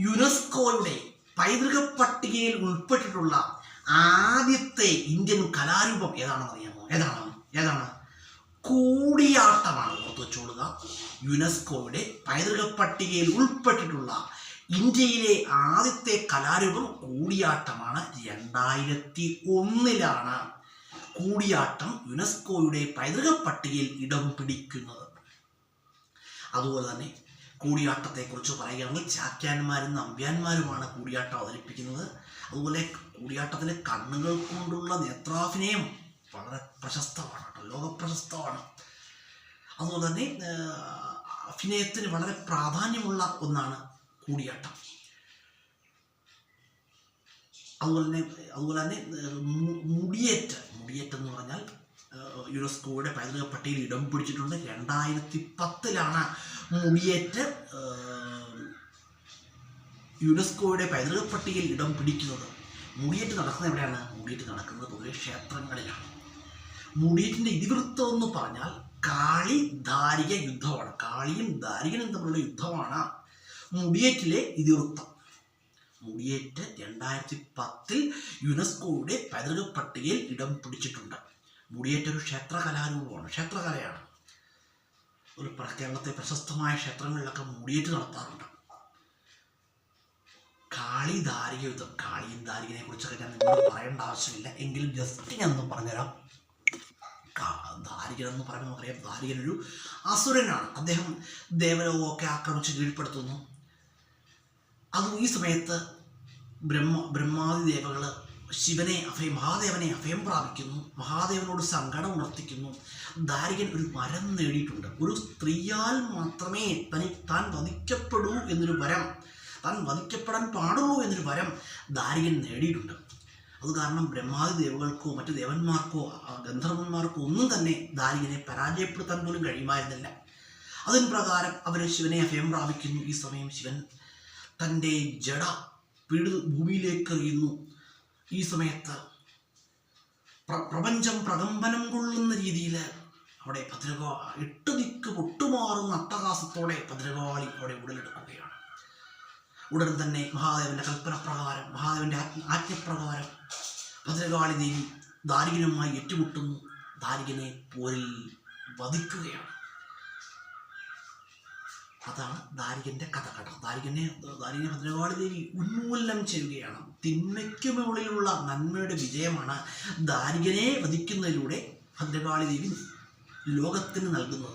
യുനെസ്കോയുടെ പൈതൃക പട്ടികയിൽ ഉൾപ്പെട്ടിട്ടുള്ള ആദ്യത്തെ ഇന്ത്യൻ കലാരൂപം ഏതാണെന്ന് അറിയാമോ? ഏതാണ്? കൂടിയാട്ടമാണ്. ഓർത്ത് വെച്ചോളുക. യുനെസ്കോയുടെ പൈതൃക പട്ടികയിൽ ഉൾപ്പെട്ടിട്ടുള്ള ഇന്ത്യയിലെ ആദ്യത്തെ കലാരൂപം കൂടിയാട്ടമാണ്. 2001 കൂടിയാട്ടം യുനെസ്കോയുടെ പൈതൃക പട്ടികയിൽ ഇടം പിടിക്കുന്നത്. അതുപോലെ തന്നെ കൂടിയാട്ടത്തെക്കുറിച്ച് പറയുകയാണെങ്കിൽ ചാക്യാന്മാരും നമ്പ്യാന്മാരുമാണ് കൂടിയാട്ടം അവതരിപ്പിക്കുന്നത്. അതുപോലെ കൂടിയാട്ടത്തിലെ കണ്ണുകൾ കൊണ്ടുള്ള നേത്രാഭിനയം വളരെ പ്രശസ്തമാണ്, ലോകപ്രശസ്തമാണ്. അതുപോലെ തന്നെ അഭിനയത്തിന് വളരെ പ്രാധാന്യമുള്ള ഒന്നാണ് കൂടിയാട്ടം. അതുപോലെ തന്നെ മുടിയേറ്റ് എന്ന് പറഞ്ഞാൽ യുനെസ്കോയുടെ പൈതൃക പട്ടികയിൽ ഇടം പിടിച്ചിട്ടുണ്ട്. 2010 മുടിയേറ്റ് യുനെസ്കോയുടെ പൈതൃക പട്ടികയിൽ ഇടം പിടിക്കുന്നത്. മുടിയേറ്റ് നടക്കുന്നത് എവിടെയാണ്? മുടിയേറ്റ് നടക്കുന്നത് പൊതുവെ ക്ഷേത്രങ്ങളിലാണ്. മുടിയേറ്റിൻ്റെ ഇതിവൃത്തം എന്ന് പറഞ്ഞാൽ കാളി ദാരിക യുദ്ധമാണ്. കാളിയും ദാരികനും തമ്മിലുള്ള യുദ്ധമാണ് മുടിയേറ്റിലെ ഇതിവൃത്തം. മുടിയേറ്റ് 2010 യുനെസ്കോയുടെ പൈതൃക പട്ടികയിൽ ഇടം പിടിച്ചിട്ടുണ്ട്. മുടിയേറ്റ് ഒരു ക്ഷേത്ര കലാരൂപമാണ്, ക്ഷേത്രകലയാണ്. കേരളത്തെ പ്രശസ്തമായ ക്ഷേത്രങ്ങളിലൊക്കെ മുടിയേറ്റ് നടത്താറുണ്ട്. കാളി ദാരിക യുദ്ധം, കാളിയും ദാരികനെ കുറിച്ചൊക്കെ ഞാൻ നിങ്ങളോട് പറയേണ്ട ആവശ്യമില്ല, എങ്കിലും ജസ്റ്റ് ഞാനൊന്ന് പറഞ്ഞുതരാം. ദാരികൻ എന്ന് പറയുമ്പോൾ നമുക്കറിയാം, ദാരികൻ ഒരു അസുരനാണ്. അദ്ദേഹം ദേവലോകമൊക്കെ ആക്രമിച്ച് കീഴ്പ്പെടുത്തുന്നു. അതും ഈ സമയത്ത് ബ്രഹ്മാദി ദേവകൾ മഹാദേവനെ അഭയം പ്രാപിക്കുന്നു. മഹാദേവനോട് സങ്കടം ഉണർത്തിക്കുന്നു. ദാരികൻ ഒരു വരം നേടിയിട്ടുണ്ട്. ഒരു സ്ത്രീയാൽ മാത്രമേ താൻ വധിക്കപ്പെടൂ എന്നൊരു വരം, താൻ വധിക്കപ്പെടാൻ പാടുള്ളൂ എന്നൊരു വരം ദാരികൻ നേടിയിട്ടുണ്ട്. അത് കാരണം ബ്രഹ്മാദി ദേവകൾക്കോ മറ്റ് ദേവന്മാർക്കോ ഗന്ധർവന്മാർക്കോ ഒന്നും തന്നെ ദാരികനെ പരാജയപ്പെടുത്താൻ പോലും കഴിയുമായിരുന്നില്ല. അതിന് പ്രകാരം അവർ ശിവനെ അഭയം പ്രാപിക്കുന്നു. ഈ സമയം ശിവൻ തൻ്റെ ജട ഭൂമിയിലേക്ക് എറിയുന്നു. ഈ സമയത്ത് പ്രപഞ്ചം പ്രകമ്പനം കൊള്ളുന്ന രീതിയിൽ അവിടെ 8 ദിക്ക് പൊട്ടുമാറുന്ന അട്ടഹാസത്തോടെ ഭദ്രകാളി അവിടെ ഉടലെടുക്കുകയാണ്. ഉടൻ തന്നെ മഹാദേവൻ്റെ കൽപ്പനപ്രകാരം, മഹാദേവൻ്റെ ആജ്ഞപ്രകാരം ഭദ്രകാളി ദേവി ദാരികനുമായി ഏറ്റുമുട്ടുന്നു. ദാരികനെ പോരിൽ വധിക്കുകയാണ്. അതാണ് ദാരികൻ്റെ കഥ. ദാരികനെ ഭദ്രകാളി ദേവി ഉന്മൂലനം ചെയ്യുകയാണ്. തിന്മയ്ക്ക് മുകളിലുള്ള നന്മയുടെ വിജയമാണ് ദാരികനെ വധിക്കുന്നതിലൂടെ ഭദ്രകാളി ദേവി ലോകത്തിന് നൽകുന്നത്.